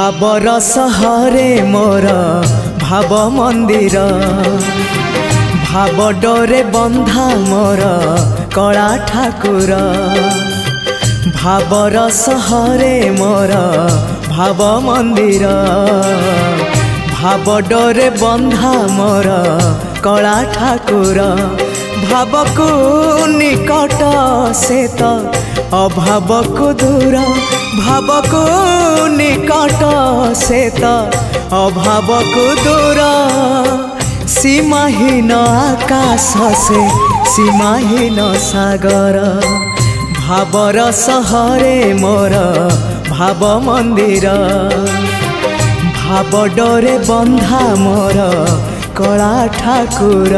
भावर सहरे मोर भाव मंदिर भाव डोरे बंधा मोर कला ठाकुर भावर सहरे मोर भाव मंदिर भाव डोरे बंधा मोर कला ठाकुर भाव को निकट से तो अभाव को दूर भाव को निकट से तो अभाव को दूर सीमाहीन आकाश से सीमाहीन सागर भावर सहरे मोर भाव मंदिर भाव डोरे बंधा मोर कला ठाकुर।